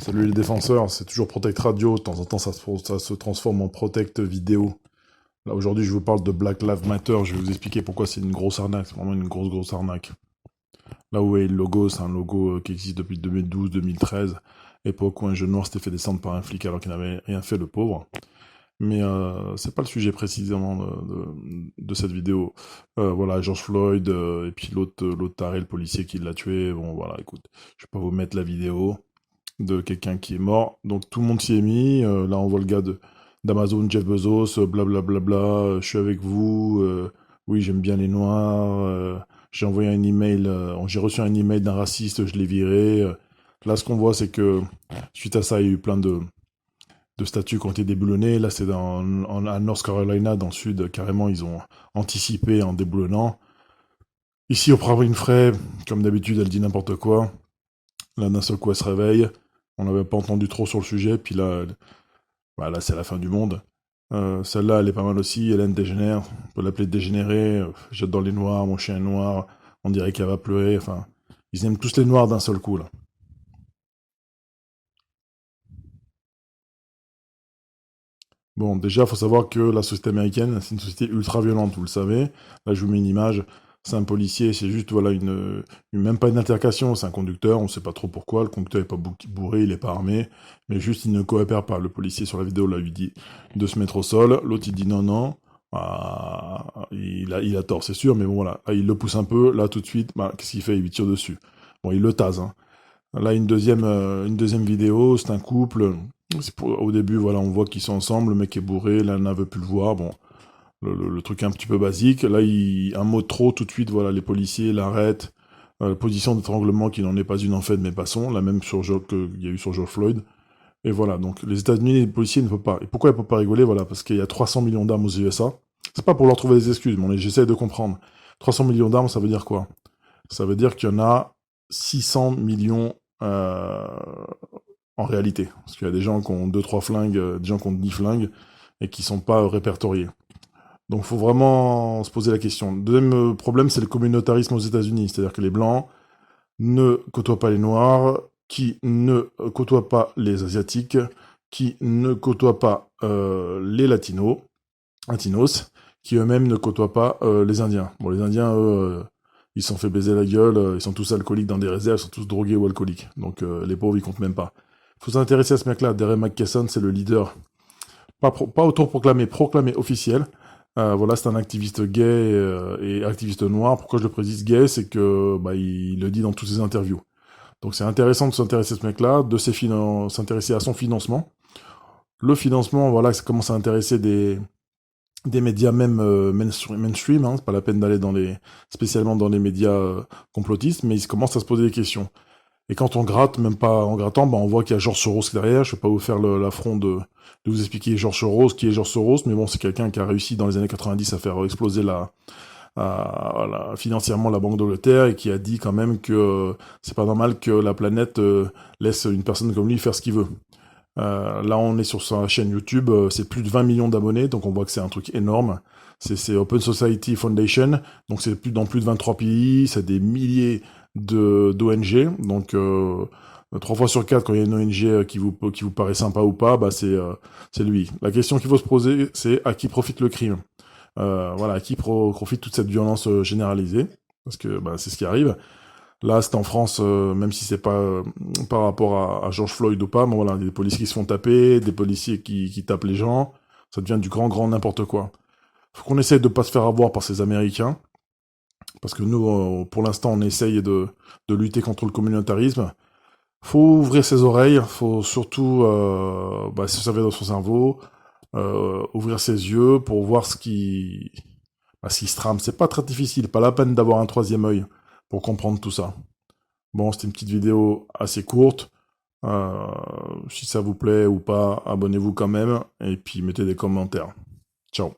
Salut les défenseurs, c'est toujours Protect Radio, de temps en temps ça se transforme en Protect Vidéo. Là aujourd'hui je vous parle de Black Lives Matter, je vais vous expliquer pourquoi c'est une grosse arnaque, c'est vraiment une grosse arnaque. Là où est le logo, c'est un logo qui existe depuis 2012-2013, époque où un jeune noir s'était fait descendre par un flic alors qu'il n'avait rien fait le pauvre. Mais c'est pas le sujet précisément de cette vidéo. Voilà, George Floyd, et puis l'autre taré, le policier qui l'a tué, bon voilà, écoute, je vais pas vous mettre la vidéo de quelqu'un qui est mort. Donc tout le monde s'y est mis. Là, on voit le gars d'Amazon, Jeff Bezos, blablabla, je suis avec vous. Oui, j'aime bien les noirs. J'ai envoyé un email, j'ai reçu un email d'un raciste, je l'ai viré. Là, ce qu'on voit, c'est que suite à ça, il y a eu plein de statues qui ont été déboulonnées. Là, c'est à North Carolina, dans le sud, carrément, ils ont anticipé en déboulonnant. Ici, Oprah Winfrey, comme d'habitude, elle dit n'importe quoi. Là, d'un seul coup, elle se réveille. On n'avait pas entendu trop sur le sujet. Puis là, bah, là c'est la fin du monde. Celle-là, elle est pas mal aussi. Hélène Dégénère. On peut l'appeler dégénérée. J'adore les noirs. Mon chien est noir. On dirait qu'elle va pleurer. Enfin, ils aiment tous les noirs d'un seul coup, là. Bon, déjà, il faut savoir que la société américaine, c'est une société ultra violente, vous le savez. Là, je vous mets une image. C'est un policier, c'est juste, voilà, même pas une altercation, c'est un conducteur, on ne sait pas trop pourquoi. Le conducteur n'est pas bourré, il n'est pas armé, mais juste, il ne coopère pas. Le policier sur la vidéo, là, lui dit de se mettre au sol. L'autre, il dit non, non. Ah, il a tort, c'est sûr, mais bon, voilà. Ah, il le pousse un peu, là, tout de suite, bah, qu'est-ce qu'il fait? Il lui tire dessus. Bon, il le tase, hein. Là, une deuxième vidéo, c'est un couple. Au début, voilà, on voit qu'ils sont ensemble, le mec est bourré, la nana veut plus le voir, bon, le truc est un petit peu basique. Là, un mot de trop, tout de suite, voilà, les policiers l'arrêtent. Position d'étranglement qui n'en est pas une en fait, mais passons, la même qu'il y a eu sur George Floyd. Et voilà, donc les États-Unis, les policiers ne peuvent pas. Et pourquoi ils ne peuvent pas rigoler? Voilà, parce qu'il y a 300 millions d'armes aux USA. C'est pas pour leur trouver des excuses, mais j'essaie de comprendre. 300 millions d'armes, ça veut dire quoi? Ça veut dire qu'il y en a 600 millions en réalité. Parce qu'il y a des gens qui ont deux trois flingues, des gens qui ont 10 flingues, et qui sont pas répertoriés. Donc il faut vraiment se poser la question. Le deuxième problème, c'est le communautarisme aux États-Unis. C'est-à-dire que les Blancs ne côtoient pas les Noirs, qui ne côtoient pas les Asiatiques, qui ne côtoient pas les Latinos, qui eux-mêmes ne côtoient pas les Indiens. Bon, les Indiens, eux, ils se sont fait baiser la gueule, ils sont tous alcooliques dans des réserves, ils sont tous drogués ou alcooliques. Donc les pauvres, ils comptent même pas. Faut s'intéresser à ce mec-là. Derek McKesson, c'est le leader. Pas proclamé officiel. Voilà, c'est un activiste gay et activiste noir. Pourquoi je le précise gay? C'est que bah, il le dit dans toutes ses interviews. Donc c'est intéressant de s'intéresser à ce mec-là, s'intéresser à son financement. Le financement, voilà, ça commence à intéresser des médias même mainstream, hein, c'est pas la peine d'aller spécialement dans les médias complotistes, mais ils commencent à se poser des questions. Et quand on gratte, même pas en grattant, bah on voit qu'il y a George Soros derrière. Je vais pas vous faire l'affront de vous expliquer George Soros, qui est George Soros, mais bon, c'est quelqu'un qui a réussi dans les années 90 à faire exploser financièrement la Banque d'Angleterre et qui a dit quand même que c'est pas normal que la planète laisse une personne comme lui faire ce qu'il veut. Là, on est sur sa chaîne YouTube, c'est plus de 20 millions d'abonnés, donc on voit que c'est un truc énorme. C'est Open Society Foundation, donc c'est dans plus de 23 pays, c'est des milliers d'ONG, donc 3 fois sur 4, quand il y a une ONG qui vous paraît sympa ou pas, bah c'est lui. La question qu'il faut se poser, c'est à qui profite le crime? Voilà, à qui profite toute cette violence généralisée? Parce que bah, c'est ce qui arrive. Là, c'est en France, même si c'est pas par rapport à George Floyd ou pas, mais voilà, des policiers qui se font taper, des policiers qui tapent les gens, ça devient du grand n'importe quoi. Faut qu'on essaye de pas se faire avoir par ces Américains, parce que nous, pour l'instant, on essaye de lutter contre le communautarisme. Faut ouvrir ses oreilles, faut surtout bah, se servir de son cerveau, ouvrir ses yeux pour voir ce qui se trame. C'est pas très difficile, pas la peine d'avoir un troisième œil pour comprendre tout ça. Bon, c'était une petite vidéo assez courte. Euh, Si ça vous plaît ou pas, abonnez-vous quand même. Et puis mettez des commentaires. Ciao.